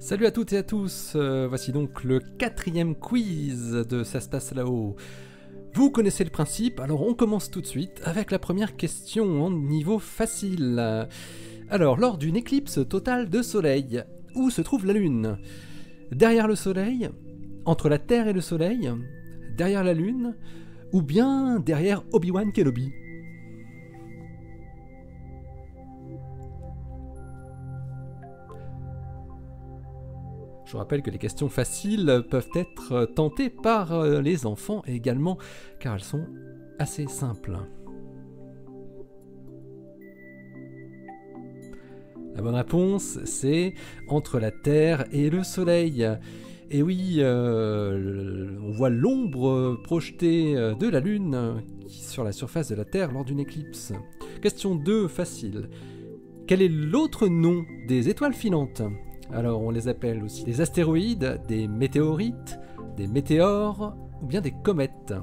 Salut à toutes et à tous, voici donc le 4e quiz de Ça se passe là-haut. Vous connaissez le principe, alors on commence tout de suite avec la première question en niveau facile. Alors, lors d'une éclipse totale de soleil, où se trouve la Lune? Derrière le soleil? Entre la Terre et le soleil? Derrière la Lune? Ou bien derrière Obi-Wan Kenobi? Je vous rappelle que les questions faciles peuvent être tentées par les enfants également, car elles sont assez simples. La bonne réponse, c'est entre la Terre et le Soleil. Et oui, on voit l'ombre projetée de la Lune sur la surface de la Terre lors d'une éclipse. Question 2, facile. Quel est l'autre nom des étoiles filantes ? Alors on les appelle aussi des astéroïdes, des météorites, des météores ou bien des comètes.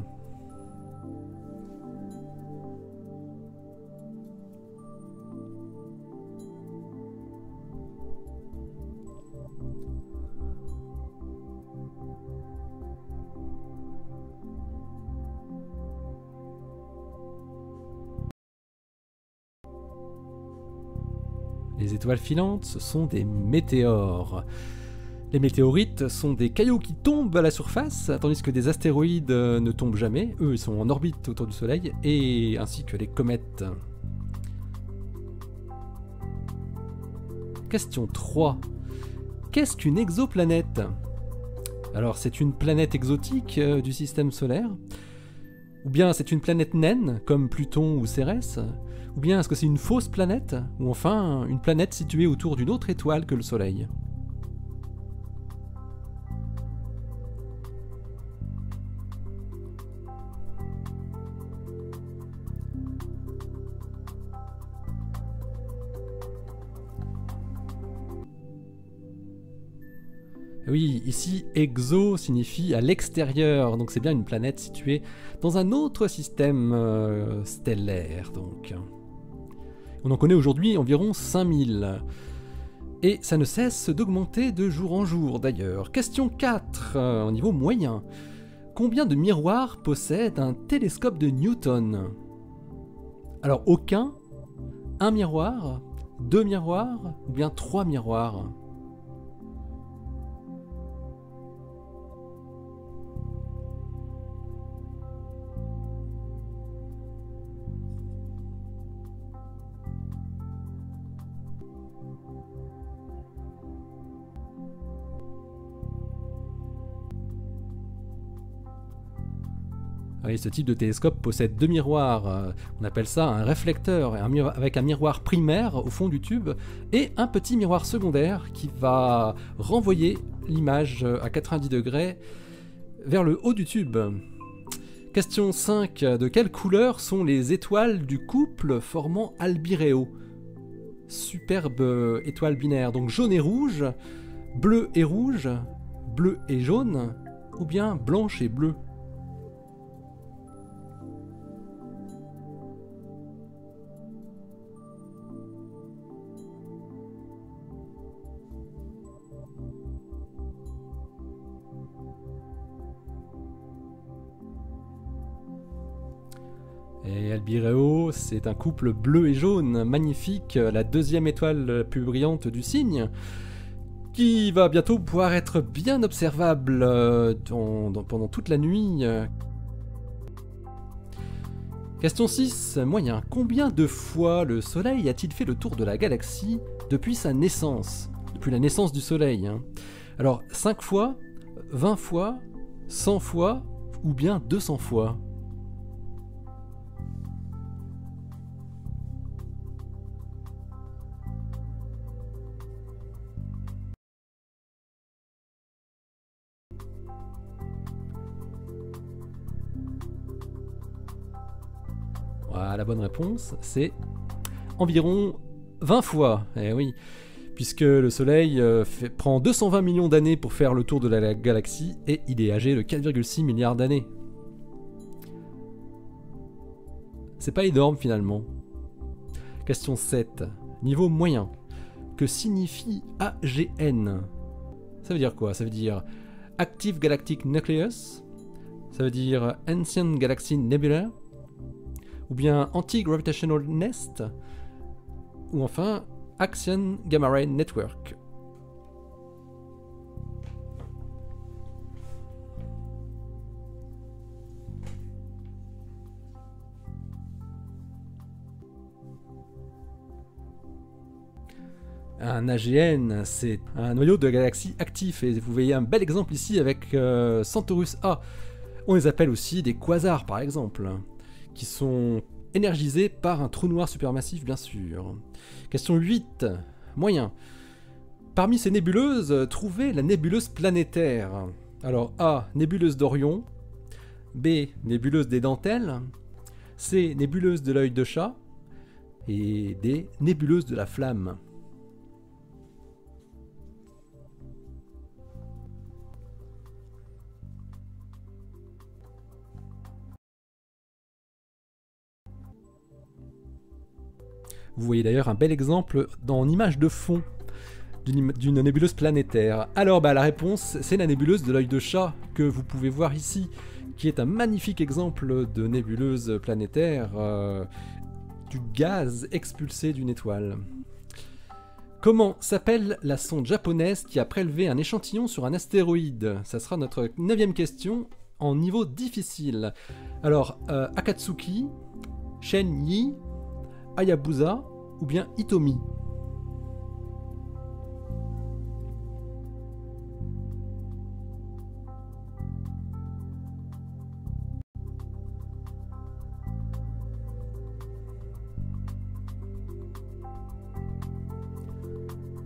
Les étoiles filantes, ce sont des météores. Les météorites sont des cailloux qui tombent à la surface, tandis que des astéroïdes ne tombent jamais. Eux, ils sont en orbite autour du Soleil, et ainsi que les comètes. Question 3. Qu'est-ce qu'une exoplanète ? Alors, c'est une planète exotique du système solaire ? Ou bien c'est une planète naine, comme Pluton ou Cérès ? Ou bien est-ce que c'est une fausse planète? Ou enfin une planète située autour d'une autre étoile que le Soleil? Oui, ici exo signifie à l'extérieur, donc c'est bien une planète située dans un autre système stellaire. Donc. On en connaît aujourd'hui environ 5000. Et ça ne cesse d'augmenter de jour en jour d'ailleurs. Question 4, au niveau moyen. Combien de miroirs possède un télescope de Newton? Alors aucun, un miroir, 2 miroirs ou bien 3 miroirs? Oui, ce type de télescope possède 2 miroirs, on appelle ça un réflecteur, avec un miroir primaire au fond du tube et un petit miroir secondaire qui va renvoyer l'image à 90 degrés vers le haut du tube. Question 5. De quelle couleur sont les étoiles du couple formant Albireo? Superbe étoile binaire, donc jaune et rouge, bleu et rouge, bleu et jaune, ou bien blanche et bleue? Et Albireo, c'est un couple bleu et jaune, magnifique, la deuxième étoile la plus brillante du signe, qui va bientôt pouvoir être bien observable pendant toute la nuit. Question 6, moyen. Combien de fois le Soleil a-t-il fait le tour de la galaxie depuis sa naissance? Depuis la naissance du Soleil. Alors, 5 fois, 20 fois, 100 fois, ou bien 200 fois? Voilà, la bonne réponse, c'est environ 20 fois. Eh oui, puisque le Soleil prend 220 millions d'années pour faire le tour de la galaxie et il est âgé de 4,6 milliards d'années. C'est pas énorme finalement. Question 7. Niveau moyen. Que signifie AGN? Ça veut dire quoi? Ça veut dire Active Galactic Nucleus, ça veut dire Ancient Galaxy Nebula, ou bien Anti-Gravitational Nest, ou enfin Axion Gamma Ray Network. Un AGN, c'est un noyau de galaxie actif, et vous voyez un bel exemple ici avec Centaurus A. On les appelle aussi des quasars par exemple, qui sont énergisés par un trou noir supermassif bien sûr. Question 8, moyen. Parmi ces nébuleuses, trouvez la nébuleuse planétaire. Alors A, nébuleuse d'Orion, B, nébuleuse des dentelles, C, nébuleuse de l'œil de chat, et D, nébuleuse de la flamme. Vous voyez d'ailleurs un bel exemple en image de fond d'une nébuleuse planétaire. Alors la réponse, c'est la nébuleuse de l'œil de chat que vous pouvez voir ici, qui est un magnifique exemple de nébuleuse planétaire, du gaz expulsé d'une étoile. Comment s'appelle la sonde japonaise qui a prélevé un échantillon sur un astéroïde? Ça sera notre 9e question en niveau difficile. Alors, Akatsuki, Shen-Yi, Hayabusa ou bien Hitomi?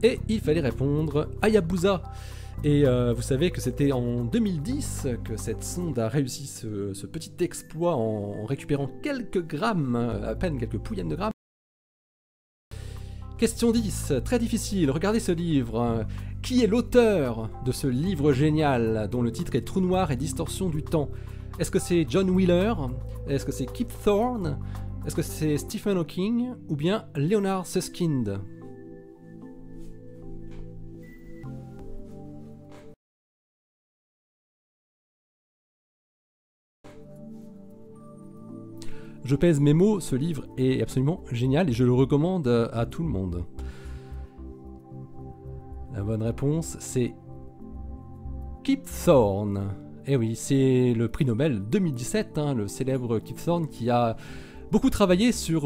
Et il fallait répondre Hayabusa. Et vous savez que c'était en 2010 que cette sonde a réussi ce petit exploit en récupérant quelques grammes, à peine quelques pouillènes de grammes. Question 10, très difficile, regardez ce livre. Qui est l'auteur de ce livre génial dont le titre est Trou noir et distorsion du temps? Est-ce que c'est John Wheeler? Est-ce que c'est Kip Thorne? Est-ce que c'est Stephen Hawking? Ou bien Leonard Susskind? Je pèse mes mots, ce livre est absolument génial et je le recommande à tout le monde. La bonne réponse, c'est Kip Thorne. Eh oui, c'est le prix Nobel 2017, hein, le célèbre Kip Thorne qui a beaucoup travaillé sur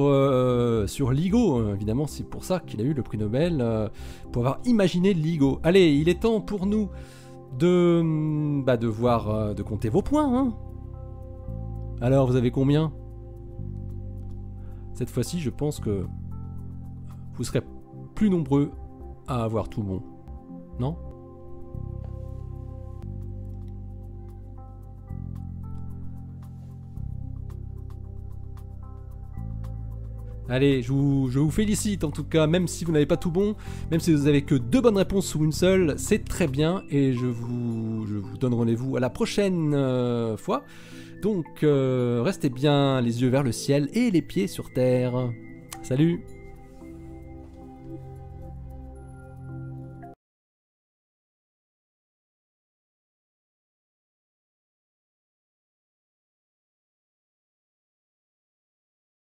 LIGO. Évidemment, c'est pour ça qu'il a eu le prix Nobel, pour avoir imaginé LIGO. Allez, il est temps pour nous de compter vos points. Hein. Alors, vous avez combien ? Cette fois-ci, je pense que vous serez plus nombreux à avoir tout bon. Non ? Allez, je vous félicite en tout cas, même si vous n'avez pas tout bon, même si vous n'avez que 2 bonnes réponses ou une seule, c'est très bien et je vous donne rendez-vous à la prochaine fois. Donc restez bien les yeux vers le ciel et les pieds sur terre. Salut!